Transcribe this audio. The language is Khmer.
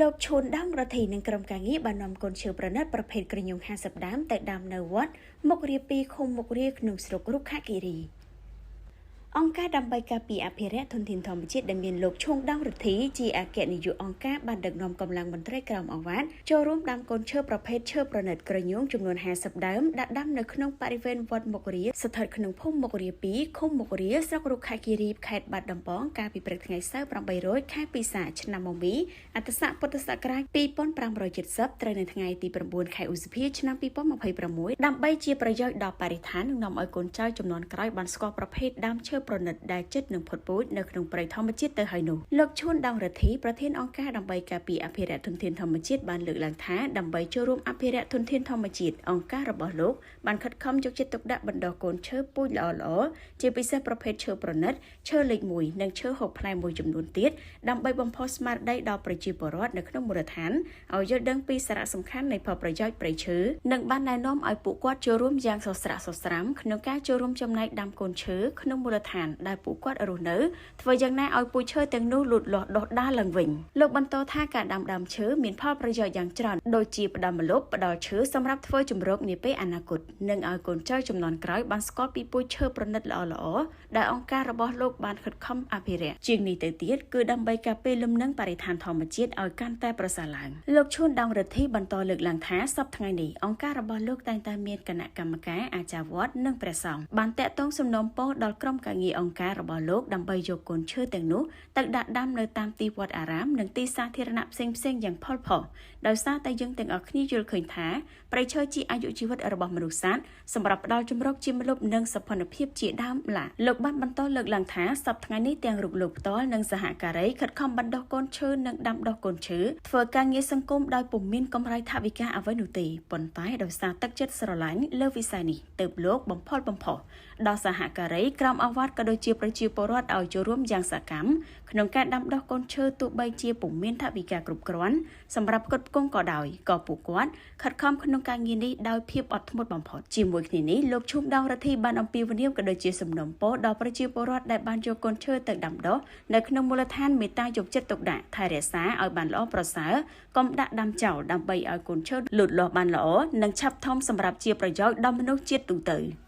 លោកឈួនដើមរដ្ឋីនឹងក្រុមការងារបាននាំកូនឈើប្រណិតប្រភេទក្រញូង50ដើមទៅដាំនៅវត្តមុខរាពីឃុំមុខរាក្នុងស្រុករុក្ខគិរីអង្គការដើម្បីការពារអភិរក្សធនធានធម្មជាតិដែលមានលោកឈួងដើមរដ្ឋីជាអគ្គនាយកអង្គការបានដឹកនាំកម្លាំងមន្ត្រីក្រមអង្វាតចូលរួមដាំកូនឈើប្រភេទឈើប្រណិតក្រញូងចំនួន50ដើមដាក់ដាំនៅក្នុងបរិវេណវត្តមុខរាស្ថិតក្នុងភូមិមុខរា2ឃុំមុខរាស្រុករុក្ខគិរីខេត្តបាត់ដំបងកាលពីព្រឹកថ្ងៃសៅរ៍800ខែពិសាឆ្នាំមកមីអត្តស័កពុទ្ធសករាជ2570ត្រូវនៅថ្ងៃទី9ខែឧសភាឆ្នាំ2026ដើម្បីជាប្រយោជន៍ដល់បរិស្ថាននិងនាំឲ្យកូនចៅចំនួនក្រោយបានស្គាល់ប្រភេទដើមឈើប្រណិតដែលជិតនឹងផុតពូជនៅក្នុងព្រៃធម្មជាតិទៅហើយនោះលោកឈួនដងរដ្ឋីប្រធានអង្គការដើម្បីការពារអភិរក្សធនធានធម្មជាតិបានលើកឡើងថាដើម្បីចូលរួមអភិរក្សធនធានធម្មជាតិអង្គការរបស់លោកបានខិតខំយកចិត្តទុកដាក់បណ្ដុះកូនឈើពូជល្អៗជាពិសេសប្រភេទឈើប្រណិតឈើលេខ1និងឈើហូបផ្លែមួយចំនួនទៀតដើម្បីបំផុសស្មារតីដល់ប្រជាពលរដ្ឋនៅក្នុងមូលដ្ឋានឲ្យយល់ដឹងពីសារៈសំខាន់នៃផលប្រយោជន៍ព្រៃឈើនិងបានណែនាំឲ្យពួកគាត់ចូលរួមយ៉ាងសស្រាក់សស្រាំក្នុងការចូលរួមចំណែកដាំកូនឈើក្នុងមូលដ្ឋានដែលពួកគាត់រស់នៅធ្វើយ៉ាងណាឲ្យពូជឈើទាំងនោះលូតលាស់ដុះដាលឡើងវិញលោកបន្តថាការដាំដើមឈើមានផលប្រយោជន៍យ៉ាងច្រើនដូចជាផ្ដល់ម្លប់ផ្ដល់ឈើសម្រាប់ធ្វើជំរកនាពេលអនាគតនិងឲ្យកូនចៅជំនាន់ក្រោយបានស្គាល់ពីពូជឈើប្រណិតល្អៗដែលអង្គការរបស់លោកបានខិតខំអភិរក្សជាងនេះទៅទៀតគឺដើម្បីការពារលំនឹងបរិស្ថានធម្មជាតិឲ្យកាន់តែប្រសើរឡើងលោកឈួនដងរដ្ឋីបន្តលើកឡើងថាសប្តាហ៍ថ្ងៃនេះអង្គការរបស់លោកតែងតែមានគណៈកម្មការអាចារ្យវត្តនិងព្រះសង្ឃបានតាក់ទងសំណូមពរដល់ក្រុមការងារអង្គការរបស់លោកដើម្បីយកកូនឈើទាំងនោះទៅដាក់ដាំនៅតាមទីវត្តអារាមនិងទីសាធារណៈផ្សេងៗយ៉ាងផុលផុសដោយសារតែយើងទាំងអស់គ្នាយល់ឃើញថាព្រៃឈើជាអាយុជីវិតរបស់មនុស្សសត្វសម្រាប់ផ្ដល់ជំរកជាម្លប់និងសោភ័ណភាពជាដើមឡាលោកបានបន្តលើកឡើងថាសប្តាហ៍ថ្ងៃនេះទាំងរូបលោកផ្ទាល់និងសហការីខិតខំបណ្ដុះកូនឈើនិងដាំដុះកូនឈើធ្វើការងារសង្គមដោយពុំមានកម្រៃថវិកាអ្វីនោះទេប៉ុន្តែដោយសារទឹកចិត្តស្រឡាញ់លើវិស័យនេះទើបលោកបំផុសដល់សហការីក្រមអវត្តក៏ដូចជាប្រជាពលរដ្ឋឲ្យចូលរួមយ៉ាងសកម្មក្នុងការដាំដុះកូនឈើទោះបីជាពុំមានថវិកាគ្រប់គ្រាន់សម្រាប់ផ្គត់ផ្គង់ក៏ដោយក៏ពួកគាត់ខិតខំក្នុងការងារនេះដោយភាពអត់ធ្មត់បំផុតជាមួយគ្នានេះលោកឈុំដងរដ្ឋីបានអំពាវនាវក៏ដូចជាសំណូមពរដល់ប្រជាពលរដ្ឋដែលបានយកកូនឈើទៅដាំដុះនៅក្នុងមូលដ្ឋានមេត្តាយកចិត្តទុកដាក់ថែរក្សាឲ្យបានល្អប្រសើរកុំដាក់ដាំចោលដើម្បីឲ្យកូនឈើលូតលាស់បានល្អនិងឆាប់ធំសម្រាប់ជាប្រយោជន៍ដល់មនុស្សជាតិទូទៅ